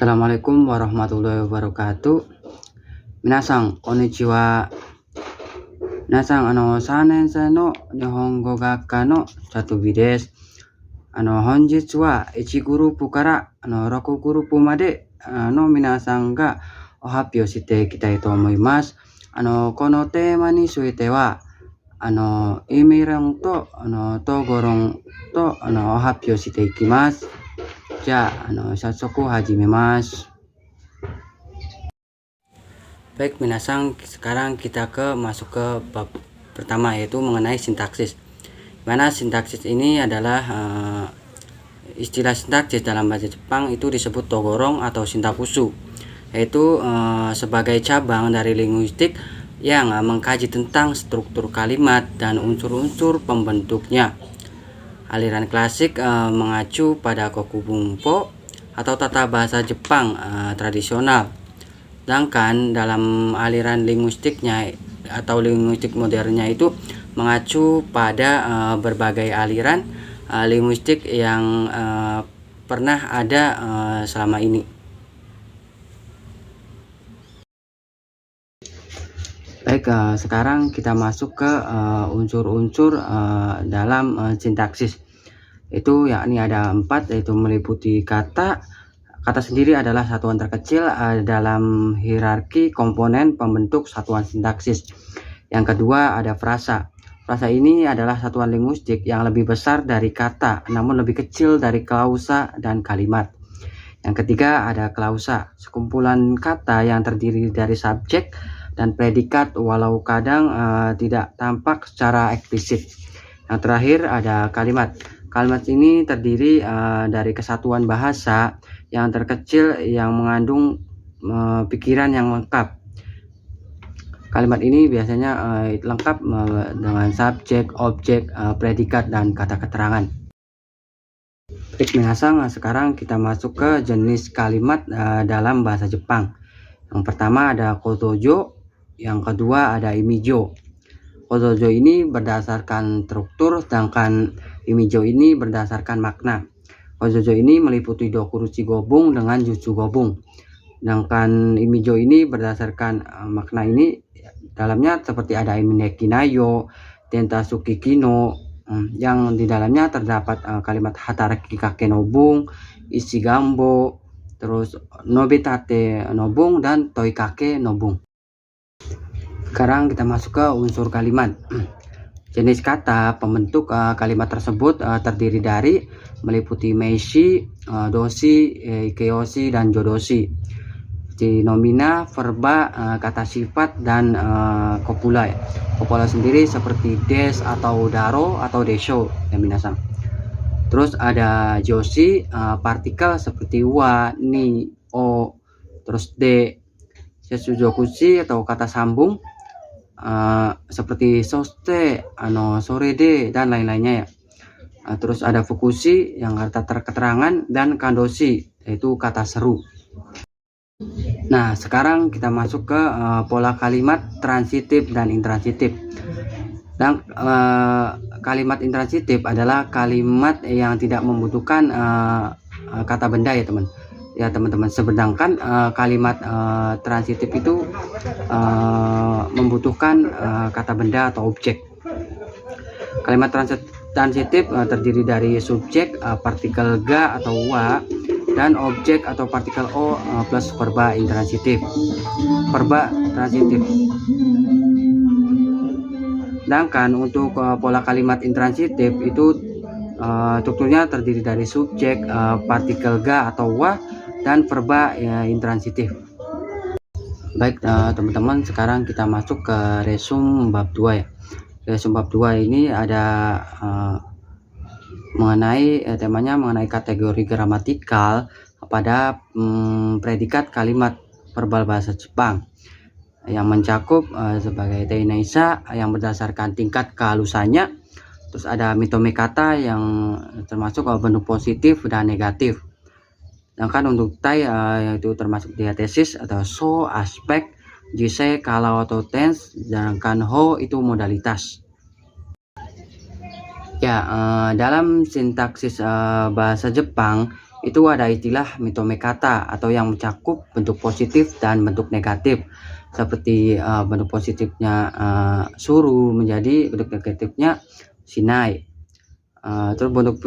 Assalamualaikum warahmatullahi wabarakatuh. Minasan, konnichiwa. Minasan,3年生の日本語学科のチャトビです。本日は1グループから6グループまでの皆さんがお発表していきたいと思います。このテーマについては、意味論と統合論とお発表していきます。じゃあ、早速始めます。Baik, minasan, sekarang kita masuk ke bab pertama, yaitu mengenai sintaksis. Mana sintaksis ini adalah istilah sintaksis dalam bahasa Jepang itu disebut togorong atau sintakusu, yaitu sebagai cabang dari linguistik yang mengkaji tentang struktur kalimat dan unsur-unsur pembentuknya. Aliran klasik mengacu pada kokubunpo atau tata bahasa Jepang tradisional. Sedangkan dalam aliran linguistiknya atau linguistik modernnya itu mengacu pada berbagai aliran linguistik yang pernah ada selama ini. Baik, sekarang kita masuk ke unsur-unsur dalam sintaksis. Itu yakni ada 4, yaitu meliputi kata. Kata sendiri adalah satuan terkecil dalam hierarki komponen pembentuk satuan sintaksis. Yang kedua ada frasa. Frasa ini adalah satuan linguistik yang lebih besar dari kata, namun lebih kecil dari klausa dan kalimat. Yang ketiga ada klausa, sekumpulan kata yang terdiri dari subjek dan predikat walau kadang tidak tampak secara eksplisit. Yang terakhir ada kalimat. Kalimat ini terdiri dari kesatuan bahasa yang terkecil yang mengandung pikiran yang lengkap. Kalimat ini biasanya lengkap dengan subjek, objek, predikat, dan kata keterangan. Baik, minasan, sekarang kita masuk ke jenis kalimat dalam bahasa Jepang. Yang pertama ada kotojo, yang kedua ada imijo. Kotojo ini berdasarkan struktur, sedangkan imijo ini berdasarkan makna. Kotojo ini meliputi dokuruchi gobung dengan jutsu gobung. Sedangkan imijo ini berdasarkan makna ini dalamnya seperti ada imineki nayo, tentasuki kino, yang di dalamnya terdapat kalimat hataraki kake nobung, isi gambo, terus nobitate nobung, dan toikake nobung. Sekarang kita masuk ke unsur kalimat. Jenis kata pembentuk kalimat tersebut terdiri dari meliputi meishi, doshi, ikeyoshi, dan jodoshi. Di nomina, verba, kata sifat, dan copula. Copula sendiri seperti des atau daro atau desho ya minasan. Terus ada joshi, partikel seperti wa, ni, o, terus de. Setsujokushi atau kata sambung seperti soste, sorede, dan lain-lainnya ya. Terus ada fukushi yang kata keterangan, dan kandoshi yaitu kata seru. Nah, sekarang kita masuk ke pola kalimat transitif dan intransitif. Dan kalimat intransitif adalah kalimat yang tidak membutuhkan kata benda ya teman-teman. Sedangkan kalimat transitif itu membutuhkan kata benda atau objek. Kalimat transitif terdiri dari subjek, partikel ga atau wa, dan objek atau partikel o plus verba intransitif. Verba transitif. Sedangkan untuk pola kalimat intransitif itu strukturnya terdiri dari subjek, partikel ga atau wa, dan verba intransitif. Baik, teman-teman, sekarang kita masuk ke resum bab 2 ya. Resum bab 2 ini ada temanya mengenai kategori gramatikal pada predikat kalimat verbal bahasa Jepang yang mencakup sebagai teinaisa yang berdasarkan tingkat kehalusannya. Terus ada mitome kata yang termasuk bentuk positif dan negatif. Sedangkan untuk tai yaitu termasuk diatesis atau so, aspek, jise, kalau atau tense, sedangkan ho itu modalitas. Ya, dalam sintaksis bahasa Jepang itu ada istilah mitome kata atau yang mencakup bentuk positif dan bentuk negatif. Seperti bentuk positifnya suru menjadi bentuk negatifnya sinai. Terus bentuk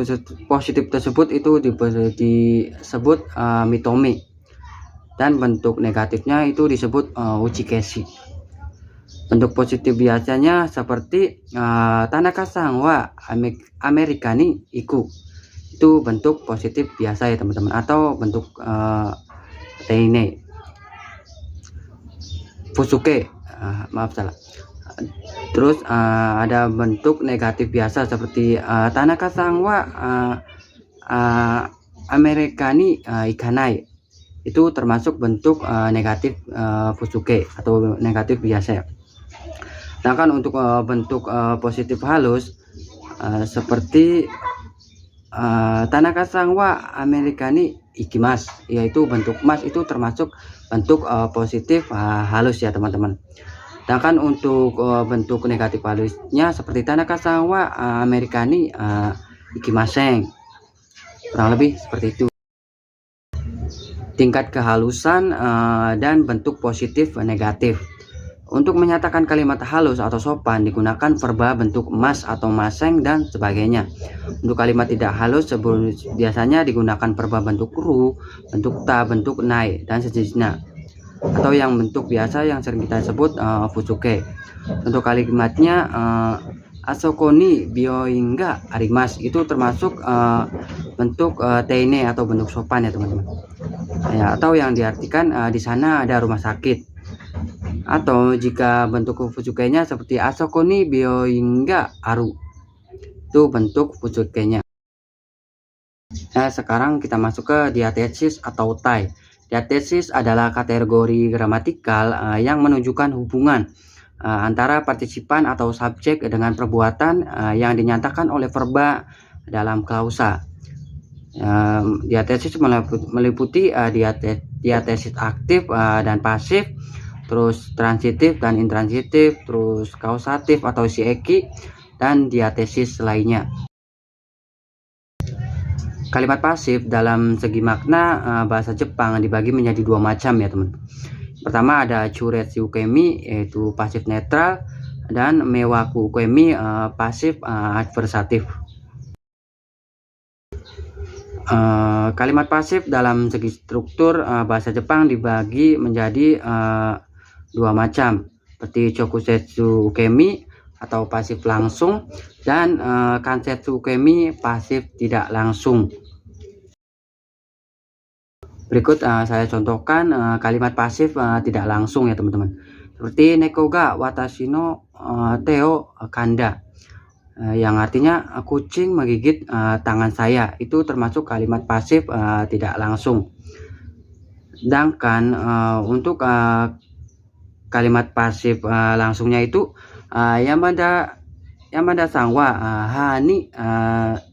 positif tersebut itu disebut mitome, dan bentuk negatifnya itu disebut uchikeshi. Bentuk positif biasanya seperti Tanaka-san wa Amerika ni iku, itu bentuk positif biasa ya teman-teman, atau bentuk teine. Fusuke, maaf salah. Terus ada bentuk negatif biasa seperti Tanaka-san wa Amerika ni ikanai, itu termasuk bentuk negatif fusuke atau negatif biasa ya. Sedangkan untuk bentuk positif halus seperti Tanaka-san wa Amerika ni ikimasu, yaitu bentuk mas, itu termasuk bentuk positif halus ya teman-teman. Sedangkan untuk bentuk negatif halusnya seperti Tanaka-san wa Amerika ni ikimasen, kurang lebih seperti itu. Tingkat kehalusan dan bentuk positif negatif. Untuk menyatakan kalimat halus atau sopan digunakan verba bentuk mas atau maseng dan sebagainya. Untuk kalimat tidak halus biasanya digunakan verba bentuk ru, bentuk ta, bentuk nai, dan sejenisnya. Atau yang bentuk biasa yang sering kita sebut fusuke. Untuk kalimatnya asoko ni byoin ga arimasu, itu termasuk bentuk teine atau bentuk sopan ya teman-teman. Ya, atau yang diartikan di sana ada rumah sakit. Atau jika bentuk fusukenya seperti asoko ni byoin ga aru, itu bentuk fusukenya. Nah, sekarang kita masuk ke diatesis atau tai. Diatesis adalah kategori gramatikal yang menunjukkan hubungan antara partisipan atau subjek dengan perbuatan yang dinyatakan oleh verba dalam klausa. Diatesis meliputi diatesis aktif dan pasif, terus transitif dan intransitif, terus kausatif atau sieki, dan diatesis lainnya. Kalimat pasif dalam segi makna bahasa Jepang dibagi menjadi dua macam ya teman. Pertama ada churetsu ukemi, yaitu pasif netral, dan mewaku ukemi, pasif adversatif. Kalimat pasif dalam segi struktur bahasa Jepang dibagi menjadi dua macam, seperti chokusetsu ukemi atau pasif langsung, dan kansetsu ukemi pasif tidak langsung. Berikut saya contohkan kalimat pasif tidak langsung ya teman-teman. Seperti neko ga watashi no teo kanda, yang artinya kucing menggigit tangan saya, itu termasuk kalimat pasif tidak langsung. Sedangkan untuk kalimat pasif langsungnya itu Yamada-san wa hani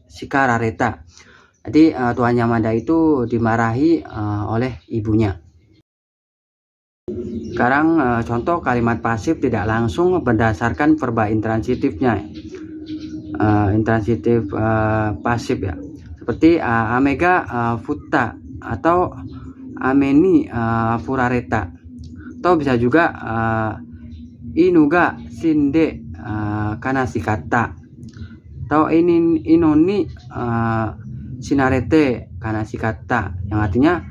shikarareta. Jadi Tuan Yamada itu dimarahi oleh ibunya. Sekarang contoh kalimat pasif tidak langsung berdasarkan verba intransitifnya. Intransitif pasif ya. Seperti amega futta atau ameni furareta. Atau bisa juga inuga shinde kanashikatta, atau inoni shinarete kanashikatta, yang artinya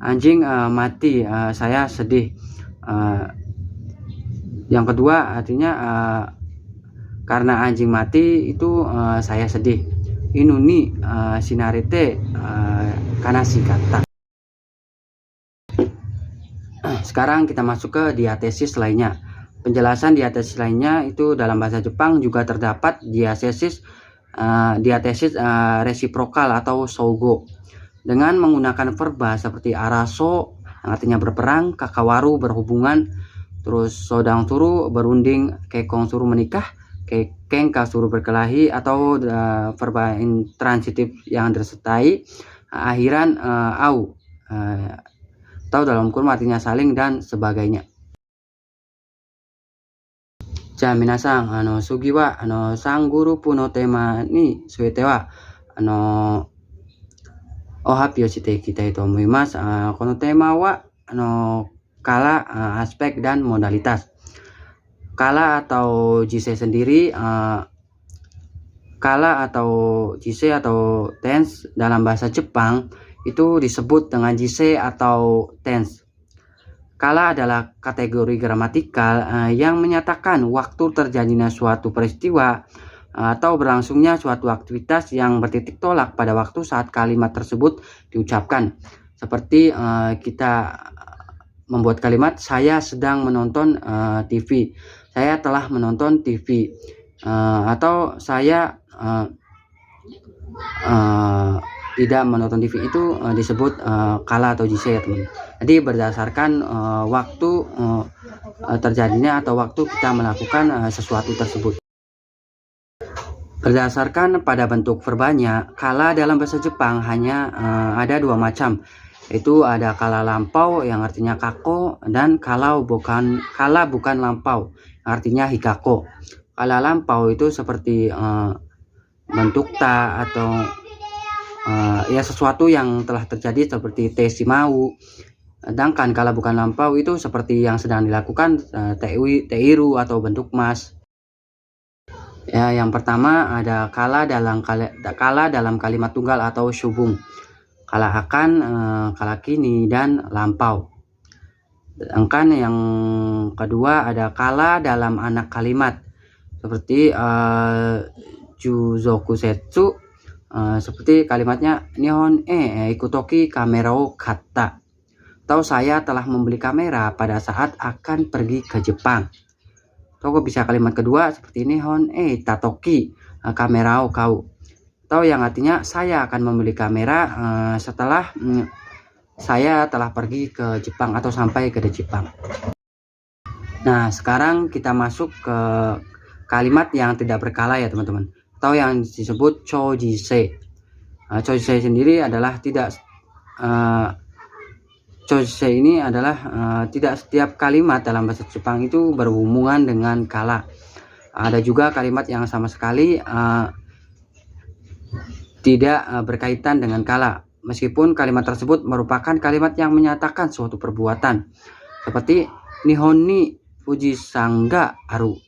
anjing mati, saya sedih. Yang kedua artinya karena anjing mati itu saya sedih. Inuni shinarete kanashikatta. Sekarang kita masuk ke diatesis lainnya. Penjelasan diatesis lainnya itu dalam bahasa Jepang juga terdapat diatesis resiprokal atau sougo dengan menggunakan verba seperti araso yang artinya berperang, kakawaru berhubungan, terus sodang suru berunding, kekong suru menikah, kengka suruh berkelahi, atau verba intransitif yang disertai akhiran au, atau dalam kurung artinya saling dan sebagainya. Minasan sugi wa sang grupu no tema ni suete wa 発表していきたいと思います。このテーマはkala, aspek dan modalitas. Kala atau jise sendiri, kala atau jise atau tense dalam bahasa Jepang itu disebut dengan jise atau tense. Kala adalah kategori gramatikal yang menyatakan waktu terjadinya suatu peristiwa atau berlangsungnya suatu aktivitas yang bertitik tolak pada waktu saat kalimat tersebut diucapkan. Seperti kita membuat kalimat saya sedang menonton TV, saya telah menonton TV, atau saya tidak menonton TV, itu disebut kala atau jise ya teman. Jadi berdasarkan waktu terjadinya atau waktu kita melakukan sesuatu tersebut. Berdasarkan pada bentuk verbanya, kala dalam bahasa Jepang hanya ada dua macam, yaitu ada kala lampau yang artinya kako, dan kala bukan lampau artinya hikako. Kala lampau itu seperti bentuk ta atau ya sesuatu yang telah terjadi seperti te simau. Sedangkan kala bukan lampau itu seperti yang sedang dilakukan, teiru atau bentuk mas. Ya, yang pertama ada kala dalam kalimat tunggal atau shubung. Kala akan, kala kini, dan lampau. Sedangkan yang kedua ada kala dalam anak kalimat seperti juzoku setsu, seperti kalimatnya nihon ikutoki kamera o katta, atau saya telah membeli kamera pada saat akan pergi ke Jepang. Atau bisa kalimat kedua seperti nihon tatoki kamera o kau, atau yang artinya saya akan membeli kamera setelah saya telah pergi ke Jepang atau sampai ke Jepang. Nah, sekarang kita masuk ke kalimat yang tidak berkala ya teman-teman, atau yang disebut chojise. Chojise sendiri adalah chojise ini adalah tidak setiap kalimat dalam bahasa Jepang itu berhubungan dengan kala. Ada juga kalimat yang sama sekali tidak berkaitan dengan kala, meskipun kalimat tersebut merupakan kalimat yang menyatakan suatu perbuatan, seperti nihon ni fujisan ga aru,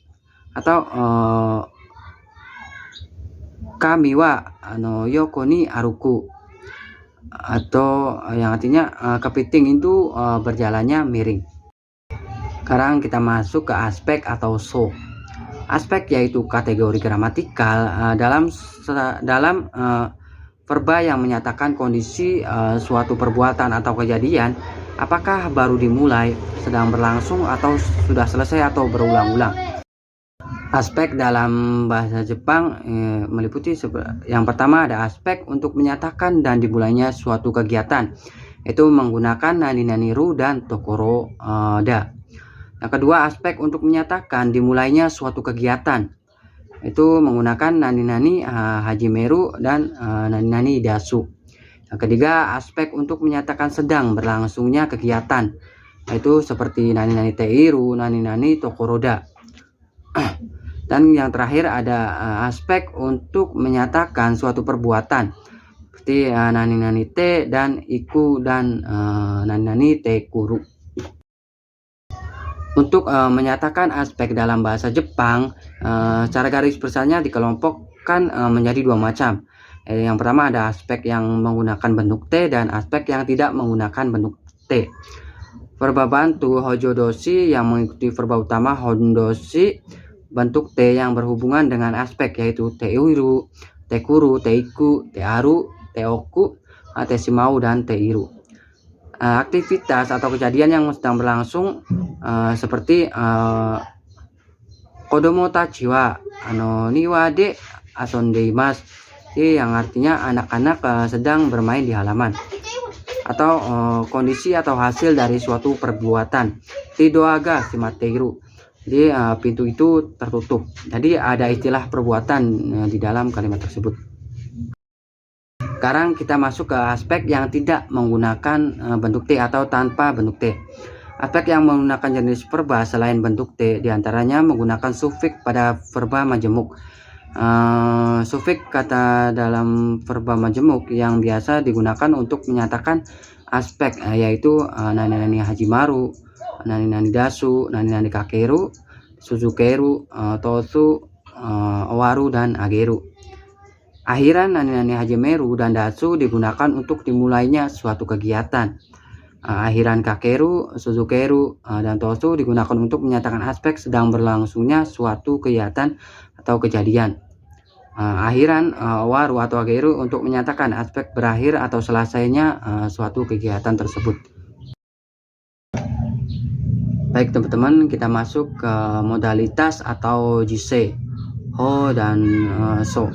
atau kami wa yoko ni aruku, atau yang artinya kepiting itu berjalannya miring. Sekarang kita masuk ke aspek atau so. Aspek yaitu kategori gramatikal dalam verba yang menyatakan kondisi suatu perbuatan atau kejadian, apakah baru dimulai, sedang berlangsung, atau sudah selesai atau berulang-ulang. Aspek dalam bahasa Jepang meliputi yang pertama ada aspek untuk menyatakan dan dimulainya suatu kegiatan, yaitu menggunakan nani ru dan tokoro da. Yang kedua, aspek untuk menyatakan dimulainya suatu kegiatan, itu menggunakan nani hajimeru dan nani dasu. Yang ketiga, aspek untuk menyatakan sedang berlangsungnya kegiatan, yaitu seperti nani teiru, nani tokoroda. Dan yang terakhir ada aspek untuk menyatakan suatu perbuatan, seperti nani te dan iku dan nani te kuru. Untuk menyatakan aspek dalam bahasa Jepang, secara garis besarnya dikelompokkan menjadi dua macam. Yang pertama ada aspek yang menggunakan bentuk T dan aspek yang tidak menggunakan bentuk T. Verba bantu hojodoshi yang mengikuti verba utama hondoshi bentuk T yang berhubungan dengan aspek, yaitu teiru, tekuru, teiku, tearu, teoku, tesimau, dan teiru. Aktivitas atau kejadian yang sedang berlangsung seperti kodomo tachi wa niwa de asondeimasu, yang artinya anak-anak sedang bermain di halaman, atau kondisi atau hasil dari suatu perbuatan, doa ga shimateiru, jadi pintu itu tertutup. Jadi ada istilah perbuatan di dalam kalimat tersebut. Sekarang kita masuk ke aspek yang tidak menggunakan bentuk T atau tanpa bentuk T. Aspek yang menggunakan jenis verba selain bentuk T diantaranya menggunakan sufiks pada verba majemuk. Sufiks kata dalam verba majemuk yang biasa digunakan untuk menyatakan aspek, yaitu nani-nani hajimaru, nani-nani dasu, nani-nani kakeru, suzukeru, tosu, owaru, dan ageru. Akhiran nani-nani hajimeru dan dasu digunakan untuk dimulainya suatu kegiatan. Akhiran kakeru, suzukeru, dan tosu digunakan untuk menyatakan aspek sedang berlangsungnya suatu kegiatan atau kejadian. Akhiran owaru atau ageru untuk menyatakan aspek berakhir atau selesainya suatu kegiatan tersebut. Baik teman-teman, kita masuk ke modalitas atau jise, ho dan so.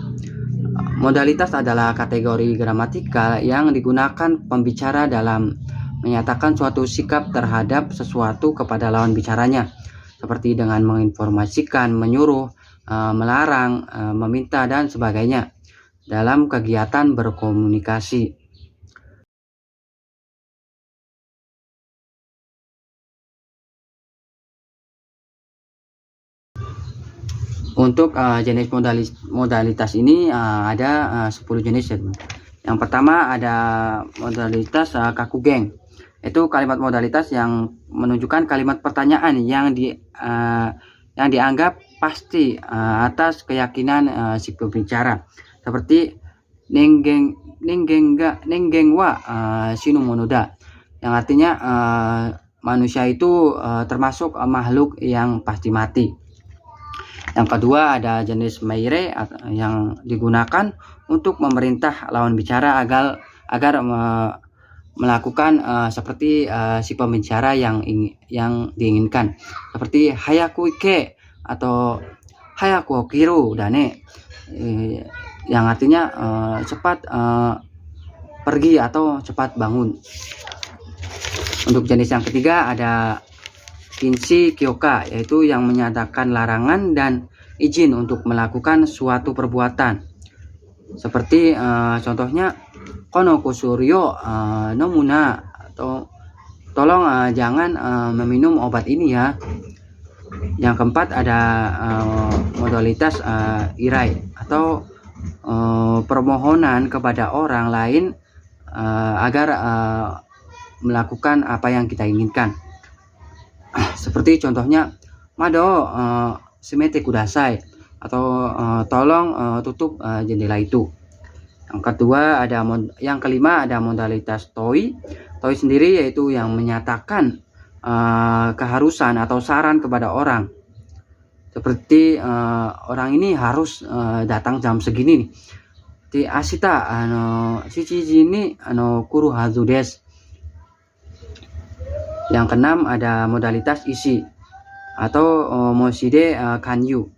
Modalitas adalah kategori gramatikal yang digunakan pembicara dalam menyatakan suatu sikap terhadap sesuatu kepada lawan bicaranya, seperti dengan menginformasikan, menyuruh, melarang, meminta, dan sebagainya dalam kegiatan berkomunikasi. Untuk jenis modalitas ini ada 10 jenis ya teman. Yang pertama ada modalitas kakugeng. Itu kalimat modalitas yang menunjukkan kalimat pertanyaan yang dianggap pasti atas keyakinan si pembicara, seperti nenggeng wa shinu monoda, yang artinya manusia itu termasuk makhluk yang pasti mati. Yang kedua ada jenis meire yang digunakan untuk memerintah lawan bicara agar melakukan seperti si pembicara yang diinginkan, seperti hayaku ike atau hayaku okiru dane, yang artinya cepat pergi atau cepat bangun. Untuk jenis yang ketiga ada kinshi kyoka, yaitu yang menyatakan larangan dan izin untuk melakukan suatu perbuatan, seperti contohnya kono kusuryo nomuna, atau tolong jangan meminum obat ini ya. Yang keempat ada modalitas irai atau permohonan kepada orang lain agar melakukan apa yang kita inginkan, seperti contohnya mado shimete kudasai, atau tolong tutup jendela itu. Yang kelima ada modalitas toi. Toi sendiri yaitu yang menyatakan keharusan atau saran kepada orang, seperti orang ini harus datang jam segini nih. Di asita shichiji ni kuru hazu desu. Yang keenam ada modalitas isi atau moshide kanyu.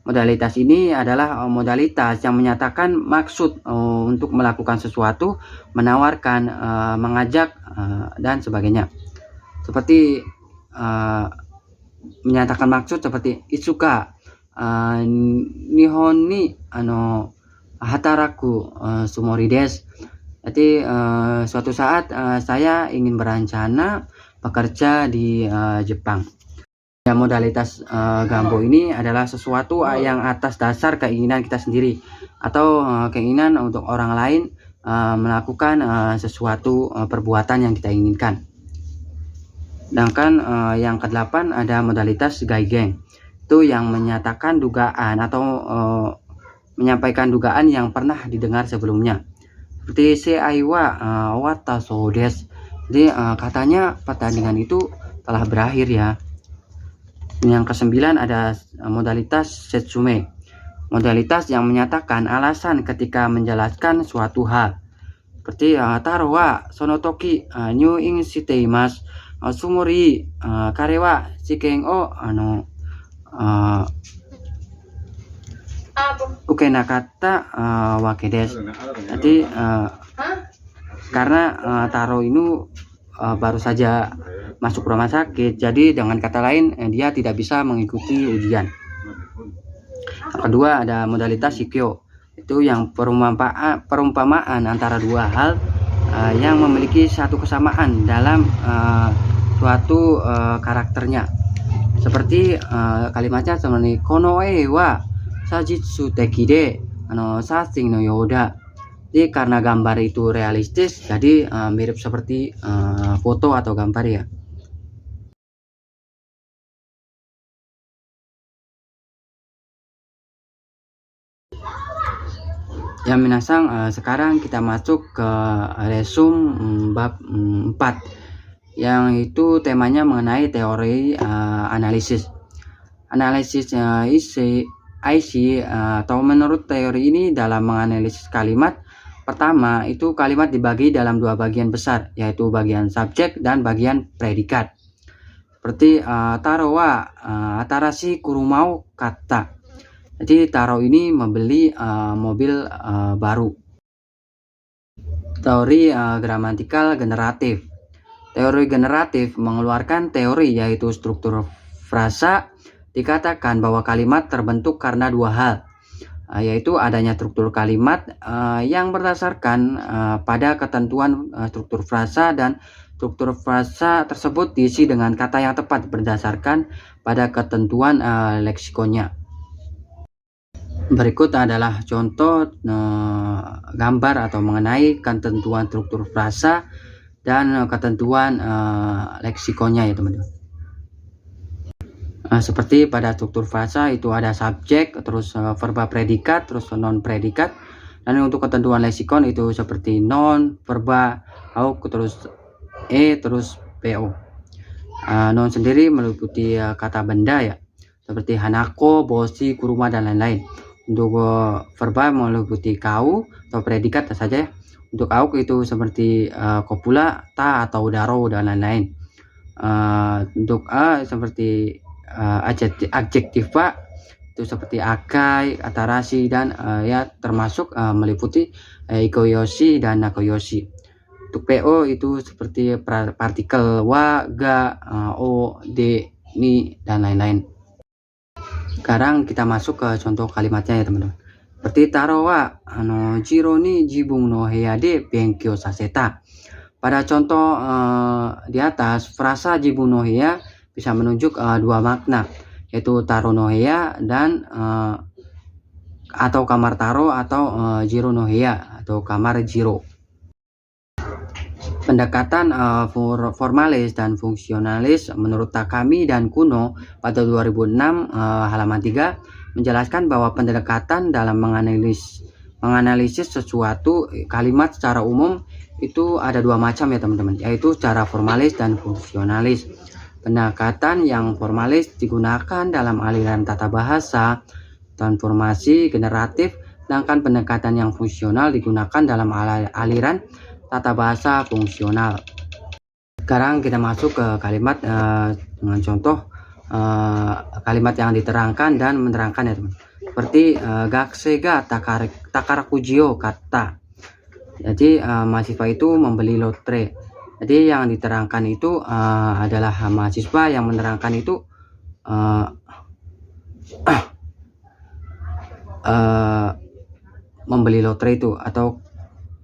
Modalitas ini adalah modalitas yang menyatakan maksud untuk melakukan sesuatu, menawarkan, mengajak, dan sebagainya. Seperti menyatakan maksud seperti itsuka nihon ni hataraku sumori desu. Jadi suatu saat saya ingin berencana bekerja di Jepang. Ya, modalitas gambo ini adalah sesuatu yang atas dasar keinginan kita sendiri atau keinginan untuk orang lain melakukan sesuatu perbuatan yang kita inginkan. Sedangkan yang ke-8 ada modalitas gaigeng. Itu yang menyatakan dugaan atau menyampaikan dugaan yang pernah didengar sebelumnya. Seperti seaiwa wataso desu. Jadi katanya pertandingan itu telah berakhir ya. Yang ke-9 ada modalitas setsume. Modalitas yang menyatakan alasan ketika menjelaskan suatu hal. Seperti taro wa sono toki nyuing shiteimasu, sumori kare wa shiken o ukenakatta wake desu. Jadi karena Taro ini baru saja masuk rumah sakit, jadi dengan kata lain dia tidak bisa mengikuti ujian. Yang kedua ada modalitas shikyo, itu yang perumpamaan antara dua hal yang memiliki satu kesamaan dalam suatu karakternya. Seperti kalimatnya seperti kono e wa sajitsu teki de sasing no yoda. Jadi karena gambar itu realistis, jadi mirip seperti foto atau gambar ya. Ya minasang, sekarang kita masuk ke resume bab 4 yang itu temanya mengenai teori analisis. Analisis IC atau menurut teori ini dalam menganalisis kalimat, pertama itu kalimat dibagi dalam dua bagian besar, yaitu bagian subjek dan bagian predikat. Seperti taro wa atarashi kurumau kata. Jadi taro ini membeli mobil baru. Teori gramatikal generatif. Teori generatif mengeluarkan teori yaitu struktur frasa. Dikatakan bahwa kalimat terbentuk karena dua hal, yaitu adanya struktur kalimat yang berdasarkan pada ketentuan struktur frasa, dan struktur frasa tersebut diisi dengan kata yang tepat berdasarkan pada ketentuan leksikonnya. Berikut adalah contoh gambar atau mengenai ketentuan struktur frasa dan ketentuan leksikonnya ya teman-teman. Seperti pada struktur frasa itu ada subjek, terus verba predikat, terus non predikat. Dan untuk ketentuan leksikon itu seperti non, verba, auk, terus terus po. Non sendiri meliputi kata benda ya, seperti hanako, boshi, kuruma dan lain-lain. Untuk verba meliputi kau atau predikat saja ya. Untuk auk itu seperti kopula, ta atau daro dan lain-lain. Untuk seperti adjektif pak itu seperti akai, atarashi dan ya termasuk meliputi ikoyoshi dan nakoyoshi. Untuk po itu seperti partikel wa, ga, o, de, ni dan lain-lain. Sekarang kita masuk ke contoh kalimatnya ya teman-teman. Seperti taro wa jiro ni jibun no heya de benkyou saseta. Pada contoh di atas, frasa jibun no heya bisa menunjuk dua makna, yaitu taro no heya dan atau kamar taro, atau jiro no heya atau kamar jiro. Pendekatan formalis dan fungsionalis menurut Takami dan Kuno pada 2006 halaman 3 menjelaskan bahwa pendekatan dalam menganalisis sesuatu kalimat secara umum itu ada dua macam ya teman-teman, yaitu secara formalis dan fungsionalis. Pendekatan yang formalis digunakan dalam aliran tata bahasa transformasi generatif, sedangkan pendekatan yang fungsional digunakan dalam aliran tata bahasa fungsional. Sekarang kita masuk ke kalimat dengan contoh kalimat yang diterangkan dan menerangkan ya teman. Seperti gaksega takarakujiyo kata. Jadi mahasiswa itu membeli lotre. Jadi yang diterangkan itu adalah mahasiswa, yang menerangkan itu membeli lotre itu, atau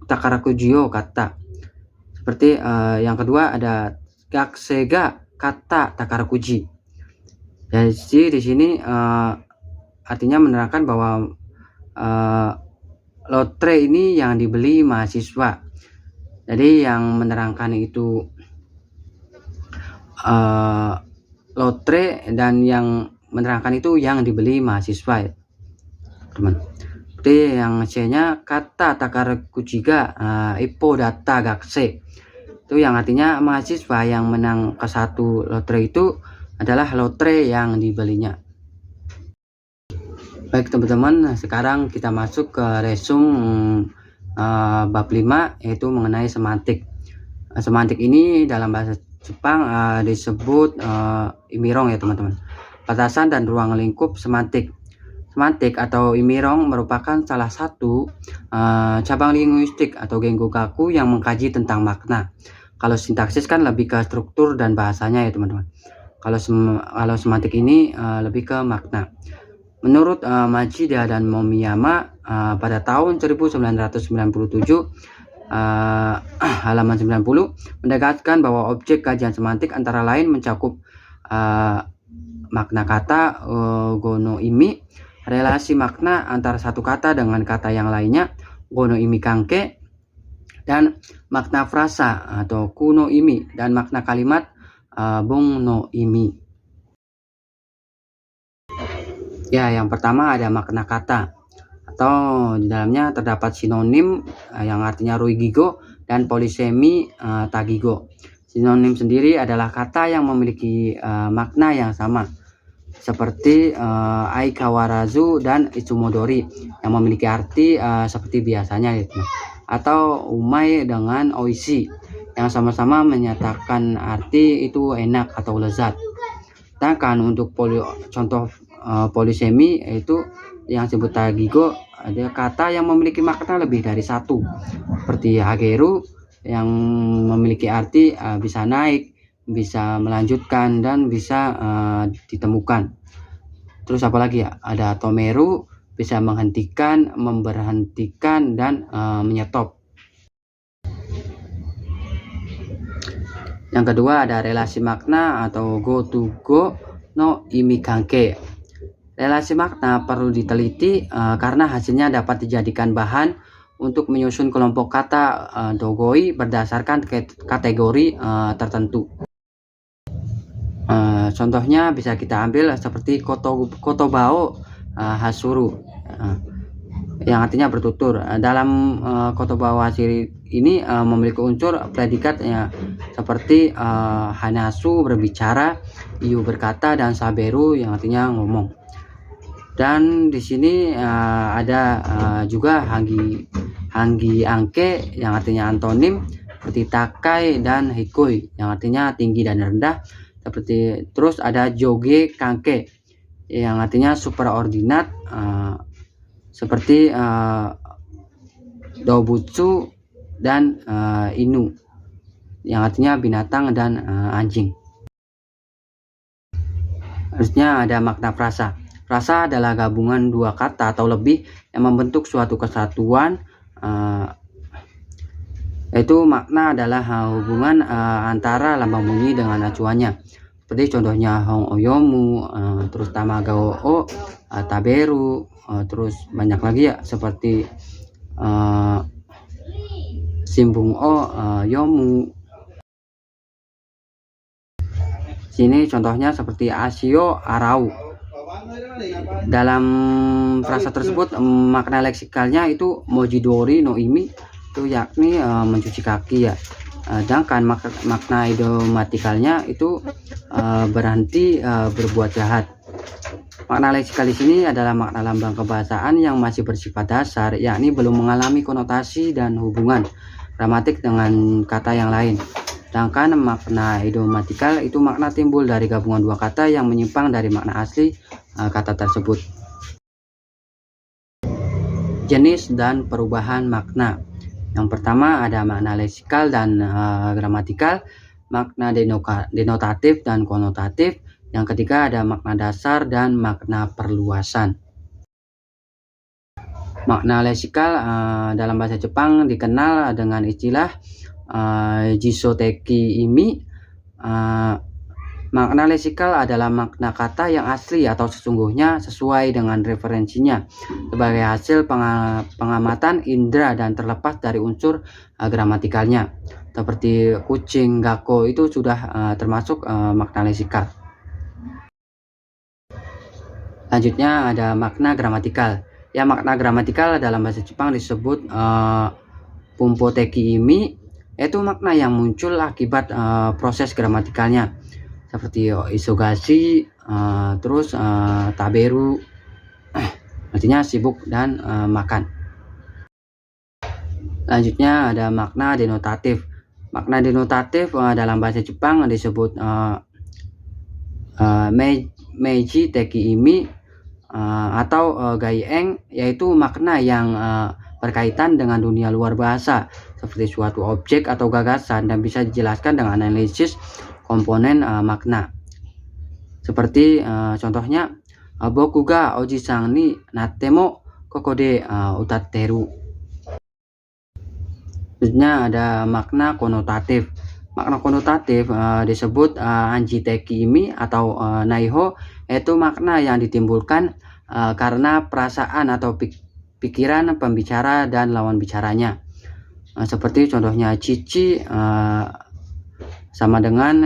takarakujiyo kata. Seperti yang kedua ada gaksega kata takarakuji. Jadi di sini artinya menerangkan bahwa lotre ini yang dibeli mahasiswa. Jadi yang menerangkan itu lotre, dan yang menerangkan itu yang dibeli mahasiswa ya teman. Seperti yang C-nya kata takarakujiga ippo data gakse. Itu yang artinya mahasiswa yang menang ke satu lotre itu adalah lotre yang dibelinya. Baik teman-teman, sekarang kita masuk ke resume bab 5, yaitu mengenai semantik. Semantik ini dalam bahasa Jepang disebut imirong ya teman-teman. Batasan dan ruang lingkup semantik. Semantik atau imirong merupakan salah satu cabang linguistik atau gengogaku yang mengkaji tentang makna. Kalau sintaksis kan lebih ke struktur dan bahasanya ya teman-teman. Kalau semantik ini lebih ke makna. Menurut Machida dan Momiyama pada tahun 1997 halaman 90 menegaskan bahwa objek kajian semantik antara lain mencakup makna kata gono imi, relasi makna antara satu kata dengan kata yang lainnya, go no imi kanke, dan makna frasa atau ku no imi, dan makna kalimat bong no imi. Ya, yang pertama ada makna kata, atau di dalamnya terdapat sinonim yang artinya ruigigo dan polisemi tagigo. Sinonim sendiri adalah kata yang memiliki makna yang sama, seperti aikawarazu dan itsumodori, yang memiliki arti seperti biasanya gitu. Atau umai dengan oishi, yang sama-sama menyatakan arti itu enak atau lezat. Sedangkan untuk contoh polisemi yaitu yang disebut tagigo, ada kata yang memiliki makna lebih dari satu, seperti hageru yang memiliki arti bisa naik, bisa melanjutkan, dan bisa ditemukan. Terus apalagi ya, ada tomeru, bisa menghentikan, memberhentikan, dan menyetop. Yang kedua ada relasi makna atau go to go no imi kanke. Relasi makna perlu diteliti karena hasilnya dapat dijadikan bahan untuk menyusun kelompok kata dogoi berdasarkan kategori tertentu. Contohnya bisa kita ambil seperti kotobao hasuru, yang artinya bertutur. Dalam kotobao hasiri ini memiliki unsur predikatnya seperti hanasu berbicara, iu berkata, dan saberu yang artinya ngomong. Dan di sini ada juga hanggi angke yang artinya antonim, seperti takai dan hikoi yang artinya tinggi dan rendah. Terus ada joge kanke yang artinya superordinat, seperti dobutsu dan inu yang artinya binatang dan anjing. Harusnya ada makna frasa. Frasa adalah gabungan dua kata atau lebih yang membentuk suatu kesatuan, yaitu makna adalah hubungan antara lambang bunyi dengan acuannya. Seperti contohnya hong oyomu, terus tamagao o, taberu, terus banyak lagi ya, seperti simbung o, yomu. Sini contohnya seperti asio arau. Dalam frasa tersebut makna leksikalnya itu mojidori no imi, itu yakni mencuci kaki ya. Sedangkan makna idiomatikalnya itu berhenti berbuat jahat. Makna leksikal di sini adalah makna lambang kebahasaan yang masih bersifat dasar, yakni belum mengalami konotasi dan hubungan gramatik dengan kata yang lain. Sedangkan makna idiomatikal itu makna timbul dari gabungan dua kata yang menyimpang dari makna asli kata tersebut. Jenis dan perubahan makna. Yang pertama ada makna leksikal dan gramatikal, makna denotatif dan konotatif. Yang ketiga ada makna dasar dan makna perluasan. Makna leksikal dalam bahasa Jepang dikenal dengan istilah jisoteki imi. Makna leksikal adalah makna kata yang asli atau sesungguhnya sesuai dengan referensinya sebagai hasil pengamatan indera dan terlepas dari unsur gramatikalnya. Seperti kucing, gakko itu sudah termasuk makna leksikal. Selanjutnya ada makna gramatikal. Ya, makna gramatikal dalam bahasa Jepang disebut pumpoteki imi, yaitu makna yang muncul akibat proses gramatikalnya, seperti isogashi, terus taberu, artinya sibuk dan makan. Selanjutnya ada makna denotatif. Makna denotatif dalam bahasa Jepang disebut meiji teki imi atau gaieng, yaitu makna yang berkaitan dengan dunia luar bahasa, seperti suatu objek atau gagasan, dan bisa dijelaskan dengan analisis komponen makna. Seperti contohnya boku ga oji-san ni nattemo koko de utatteru. Selanjutnya ada makna konotatif. Makna konotatif disebut anji teki imi atau naiho, yaitu makna yang ditimbulkan karena perasaan atau pikiran pembicara dan lawan bicaranya. Seperti contohnya cici sama dengan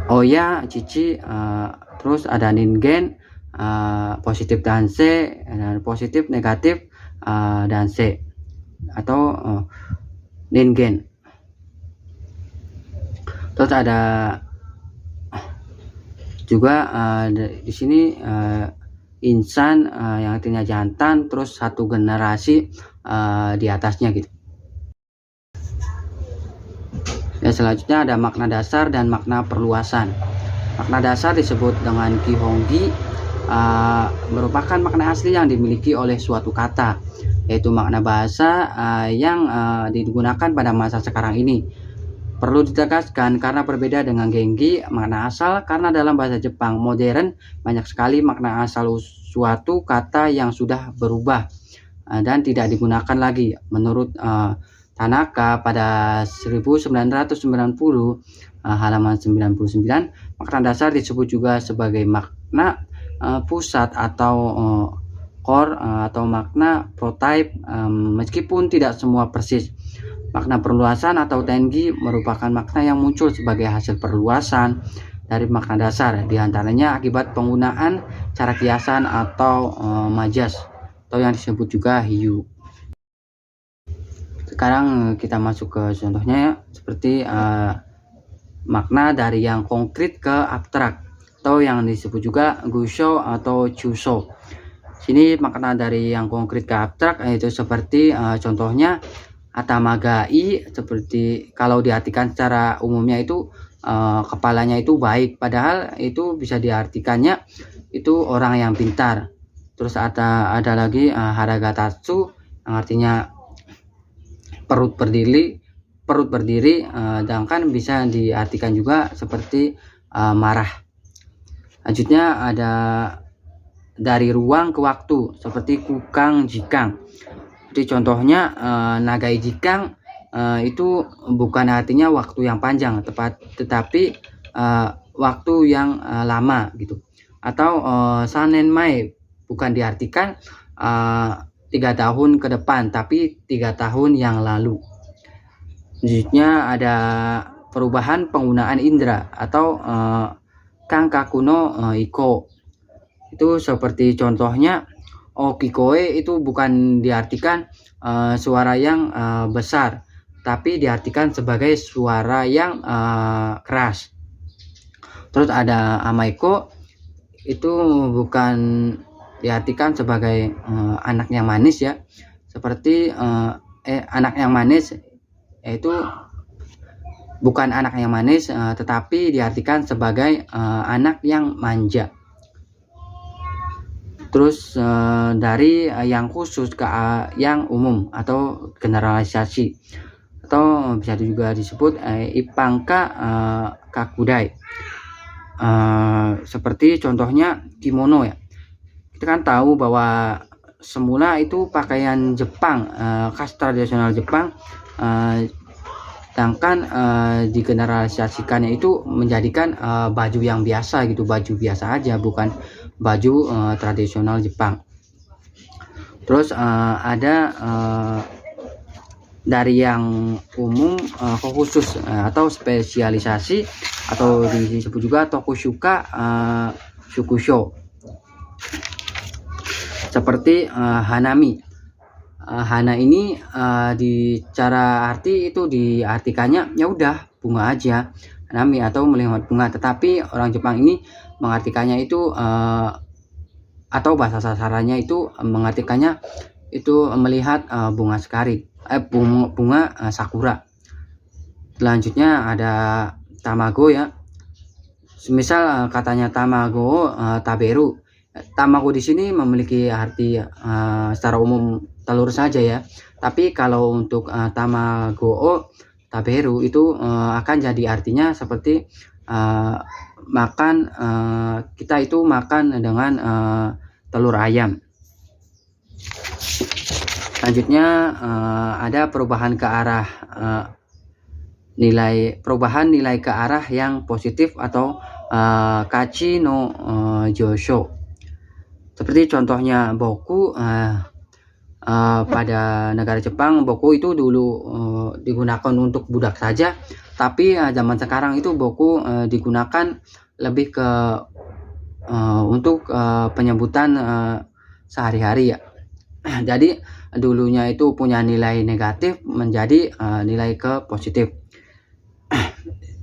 oya, cici, terus ada ningen, positif dan se, dan positif negatif dan se, atau ningen. Terus ada juga di sini insan yang artinya jantan, terus satu generasi di atasnya gitu. Ya, selanjutnya ada makna dasar dan makna perluasan. Makna dasar disebut dengan kihonggi, merupakan makna asli yang dimiliki oleh suatu kata, yaitu makna bahasa yang digunakan pada masa sekarang ini. Perlu ditegaskan karena berbeda dengan gengi, makna asal, karena dalam bahasa Jepang modern banyak sekali makna asal suatu kata yang sudah berubah dan tidak digunakan lagi. Menurut Tanaka pada 1990 halaman 99, makna dasar disebut juga sebagai makna pusat atau core atau makna prototype, meskipun tidak semua persis. Makna perluasan atau tengi merupakan makna yang muncul sebagai hasil perluasan dari makna dasar, diantaranya akibat penggunaan cara kiasan atau majas, atau yang disebut juga hiyu. Sekarang kita masuk ke contohnya ya, seperti makna dari yang konkret ke abstrak, atau yang disebut juga gusho atau chuso. Sini makna dari yang konkret ke abstrak yaitu seperti contohnya atamagai, seperti kalau diartikan secara umumnya itu kepalanya itu baik, padahal itu bisa diartikannya itu orang yang pintar. Terus ada lagi haragatatsu yang artinya perut berdiri, sedangkan bisa diartikan juga seperti marah. Selanjutnya ada dari ruang ke waktu, seperti kukang jikang. Jadi contohnya nagai jikang itu bukan artinya waktu yang panjang, tetapi waktu yang lama gitu. Atau sanenmai bukan diartikan 3 tahun ke depan, tapi 3 tahun yang lalu. Selanjutnya ada perubahan penggunaan indera atau kankakuno iko. Itu seperti contohnya okikoe itu bukan diartikan suara yang besar, tapi diartikan sebagai suara yang keras. Terus ada amaiko, itu bukan diartikan sebagai anak yang manis ya, seperti anak yang manis yaitu bukan anak yang manis, tetapi diartikan sebagai anak yang manja. Terus dari yang khusus ke yang umum atau generalisasi, atau bisa juga disebut ipangka kakudai. Seperti contohnya kimono ya. Kita kan tahu bahwa semula itu pakaian Jepang, khas tradisional Jepang, sedangkan digeneralisasikannya itu menjadikan baju yang biasa gitu, baju biasa aja, bukan baju tradisional Jepang. Terus ada dari yang umum ke khusus atau spesialisasi, atau disebut juga tokushuka shukusho. Seperti hanami. Hana ini di cara arti itu diartikannya ya udah bunga aja, hanami atau melihat bunga, tetapi orang Jepang ini mengartikannya itu atau bahasa sasarannya itu mengartikannya itu melihat bunga sekari, bunga sakura. Selanjutnya ada tamago ya. Semisal katanya tamago taberu. Tamago di sini memiliki arti secara umum telur saja ya. Tapi kalau untuk tamago taberu itu akan jadi artinya seperti makan, kita itu makan dengan telur ayam. Selanjutnya ada perubahan ke arah perubahan nilai ke arah yang positif atau kachi no josho. Seperti contohnya boku, pada negara Jepang boku itu dulu digunakan untuk budak saja, tapi zaman sekarang itu boku digunakan lebih ke untuk penyebutan sehari-hari ya. Jadi dulunya itu punya nilai negatif menjadi nilai ke positif.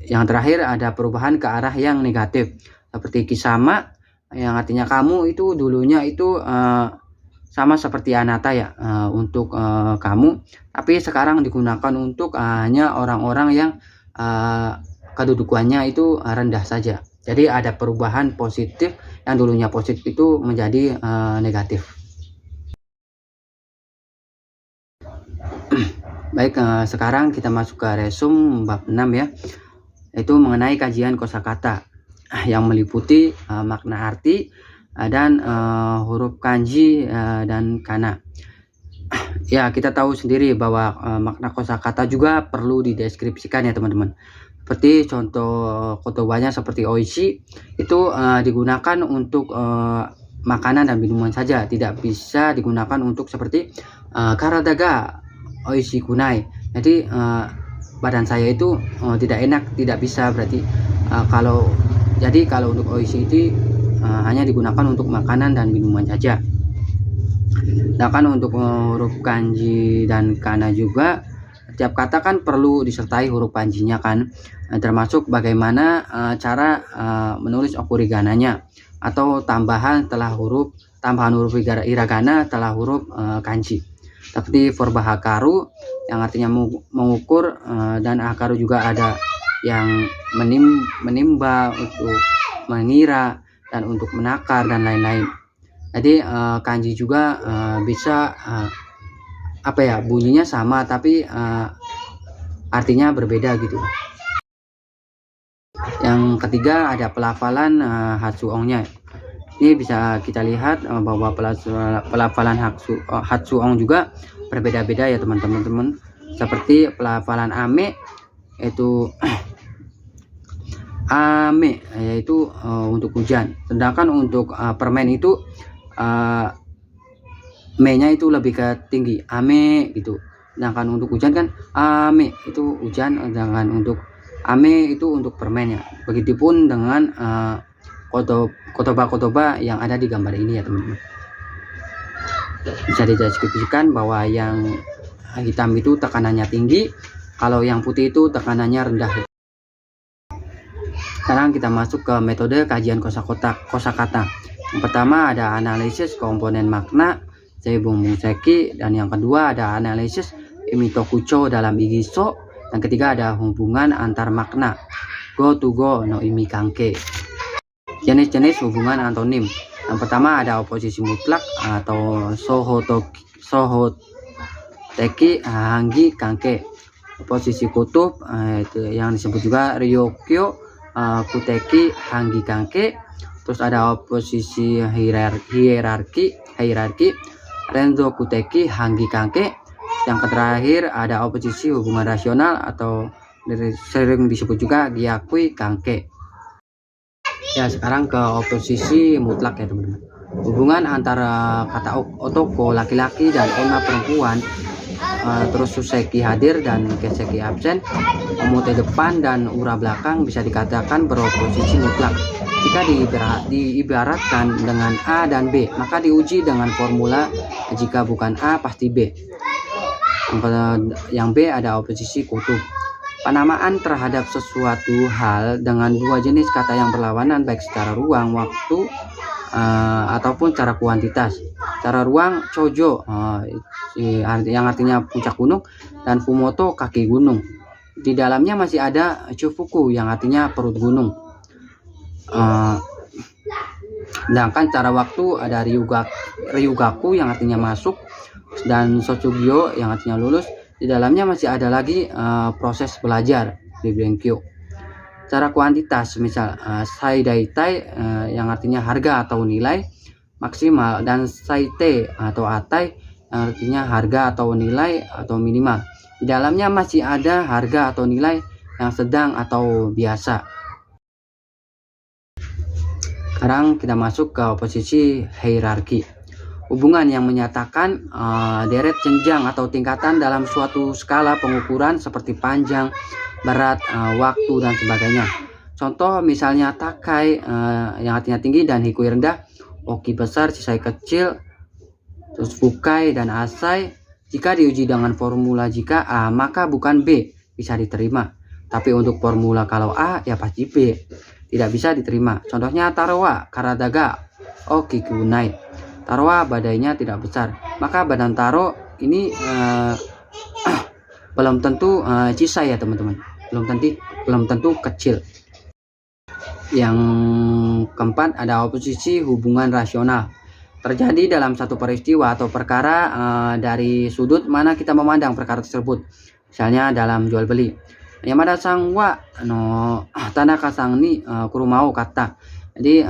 Yang terakhir ada perubahan ke arah yang negatif, seperti kisama yang artinya kamu, itu dulunya itu sama seperti anata ya, untuk kamu, tapi sekarang digunakan untuk hanya orang-orang yang kedudukannya itu rendah saja. Jadi ada perubahan positif, yang dulunya positif itu menjadi negatif. Baik, sekarang kita masuk ke resum bab 6 ya, yaitu mengenai kajian kosakata yang meliputi makna arti dan huruf kanji dan kana. Ya, kita tahu sendiri bahwa makna kosakata juga perlu dideskripsikan ya teman-teman. Seperti contoh kotobanya seperti oishi itu digunakan untuk makanan dan minuman saja, tidak bisa digunakan untuk seperti karada ga oishi kunai. Jadi badan saya itu tidak enak, tidak bisa, berarti kalau untuk oishi itu hanya digunakan untuk makanan dan minuman saja. Sedangkan untuk huruf kanji dan kana juga, setiap kata kan perlu disertai huruf kanjinya kan, termasuk bagaimana cara menulis okurigananya atau tambahan huruf hiragana setelah huruf kanji. Seperti verba hakaru yang artinya mengukur, dan hakaru juga ada yang menimba, untuk mengira, dan untuk menakar dan lain-lain. Jadi kanji juga bisa bunyinya sama tapi artinya berbeda gitu. Yang ketiga ada pelafalan hatsuongnya. Ini bisa kita lihat bahwa pelafalan hatsuong juga berbeda-beda ya teman-teman. Seperti pelafalan ame, yaitu ame yaitu untuk hujan, sedangkan untuk permen itu me-nya itu lebih ke tinggi, ame gitu. Sedangkan untuk hujan kan ame itu hujan, sedangkan untuk ame itu untuk permennya. Begitupun dengan kotoba yang ada di gambar ini ya teman-teman. Bisa dideskripsikan bahwa yang hitam itu tekanannya tinggi, kalau yang putih itu tekanannya rendah. Sekarang kita masuk ke metode kajian kosakata. Yang pertama ada analisis komponen makna seibumseki, dan yang kedua ada analisis imitokucho dalam igiso. Yang ketiga ada hubungan antar makna go to go no imi kanke. Jenis-jenis hubungan antonim. Yang pertama ada oposisi mutlak atau sohoteki hangi kanke. Oposisi kutub itu yang disebut juga ryokyo kuteki hangi kanke. Terus ada oposisi hierarki renzo kuteki hangi kanke. Yang terakhir ada oposisi hubungan rasional atau sering disebut juga gyakui kanke. Ya, sekarang ke oposisi mutlak ya teman-teman. Hubungan antara kata otoko laki-laki dan onna perempuan, terus suseki hadir dan keseki absen, omote depan dan ura belakang bisa dikatakan beroposisi mutlak. Jika diibaratkan dengan A dan B, maka diuji dengan formula jika bukan A pasti B. Yang B ada oposisi kutub. Penamaan terhadap sesuatu hal dengan dua jenis kata yang berlawanan baik secara ruang, waktu, ataupun secara kuantitas. Secara ruang chojo yang artinya puncak gunung, dan fumoto kaki gunung. Di dalamnya masih ada chufuku yang artinya perut gunung. Sedangkan secara waktu ada ryugaku yang artinya masuk, dan sochugyo yang artinya lulus. Di dalamnya masih ada lagi proses belajar di benkyo. Secara kuantitas misal saidaitai yang artinya harga atau nilai maksimal, dan saite atau atai yang artinya harga atau nilai atau minimal. Di dalamnya masih ada harga atau nilai yang sedang atau biasa. Sekarang kita masuk ke posisi hierarki. Hubungan yang menyatakan deret jenjang atau tingkatan dalam suatu skala pengukuran seperti panjang, berat, waktu, dan sebagainya. Contoh misalnya Takai yang artinya tinggi dan Hikui rendah, Oki besar, Shisai kecil, terus Fukai dan Asai. Jika diuji dengan formula jika A maka bukan B bisa diterima. Tapi untuk formula kalau A ya pasti B, tidak bisa diterima. Contohnya Taro Karadaga Oki kunai. Taro badainya tidak besar, maka badan Taro ini belum tentu Chisai ya teman-teman, belum tentu kecil. Yang keempat ada oposisi hubungan rasional. Terjadi dalam satu peristiwa atau perkara dari sudut mana kita memandang perkara tersebut. Misalnya dalam jual beli. Yamada sang wa no Tanaka sang ni kurumau kata. Jadi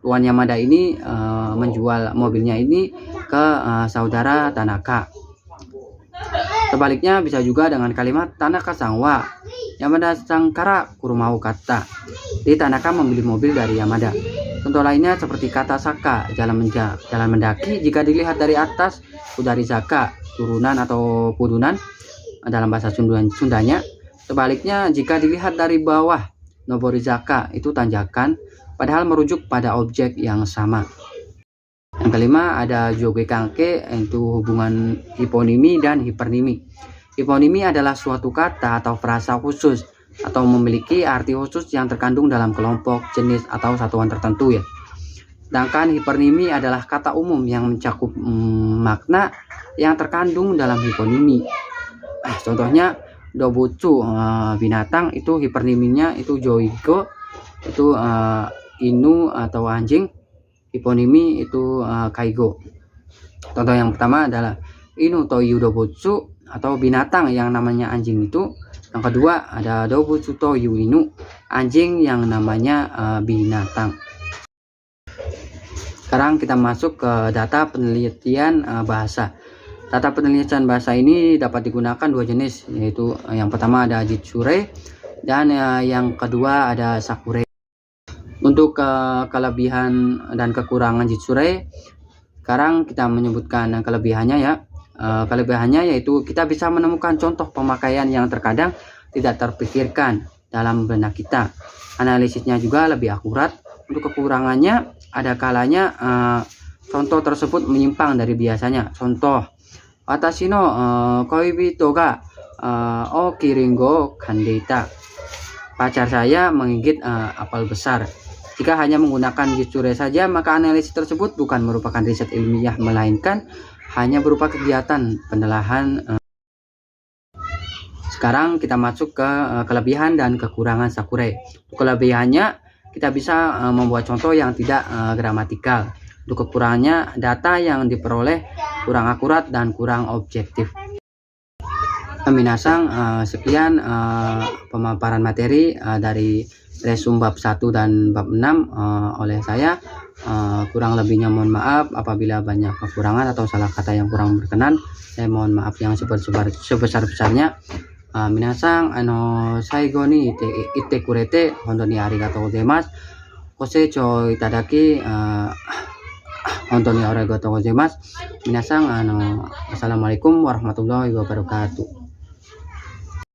Tuan Yamada ini menjual mobilnya ini ke saudara Tanaka. Sebaliknya bisa juga dengan kalimat Tanaka sang wa Yamada sang kara kurumau kata. Jadi Tanaka membeli mobil dari Yamada. Contoh lainnya seperti kata Saka, jalan mendaki. Jika dilihat dari atas, Udari Zaka, turunan atau pudunan dalam bahasa Sundanya. Sebaliknya jika dilihat dari bawah, Noborizaka itu tanjakan, padahal merujuk pada objek yang sama. Yang kelima ada Jogekanke, yaitu hubungan hiponimi dan hipernimi. Hiponimi adalah suatu kata atau frasa khusus atau memiliki arti khusus yang terkandung dalam kelompok, jenis, atau satuan tertentu ya. Sedangkan hipernimi adalah kata umum yang mencakup makna yang terkandung dalam hiponimi. Contohnya Dobutsu binatang itu hiperniminya itu Joigo, itu inu atau anjing, hiponimi itu Kaigo. Contoh yang pertama adalah Inu toyu Dobutsu atau binatang yang namanya anjing itu. Yang kedua ada Dobutsu toyu inu, anjing yang namanya binatang. Sekarang kita masuk ke data penelitian bahasa. Data penelitian bahasa ini dapat digunakan dua jenis, yaitu yang pertama ada Jitsure dan yang kedua ada Sakure. Untuk kelebihan dan kekurangan Jitsure, sekarang kita menyebutkan kelebihannya ya. Kelebihannya yaitu kita bisa menemukan contoh pemakaian yang terkadang tidak terpikirkan dalam benak kita. Analisisnya juga lebih akurat. Untuk kekurangannya ada kalanya contoh tersebut menyimpang dari biasanya. Contoh, Watashi no koibito ga okiringo kandeita. Pacar saya menggigit apel besar. Jika hanya menggunakan Jitsure saja, maka analisis tersebut bukan merupakan riset ilmiah, melainkan hanya berupa kegiatan pendalahan. Sekarang kita masuk ke kelebihan dan kekurangan Sakure. Kelebihannya kita bisa membuat contoh yang tidak gramatikal. Untuk kekurangannya data yang diperoleh kurang akurat dan kurang objektif. Minasang, sekian pemaparan materi dari resum bab 1 dan bab 6 oleh saya. Kurang lebihnya mohon maaf apabila banyak kekurangan atau salah kata yang kurang berkenan. Saya mohon maaf yang sebesar-besarnya. Minasang saigo ni itte kurete hontou ni arigatou gozaimasu. Goseijou itadaki hontou ni arigatou gozaimasu. Minasang assalamualaikum warahmatullahi wabarakatuh.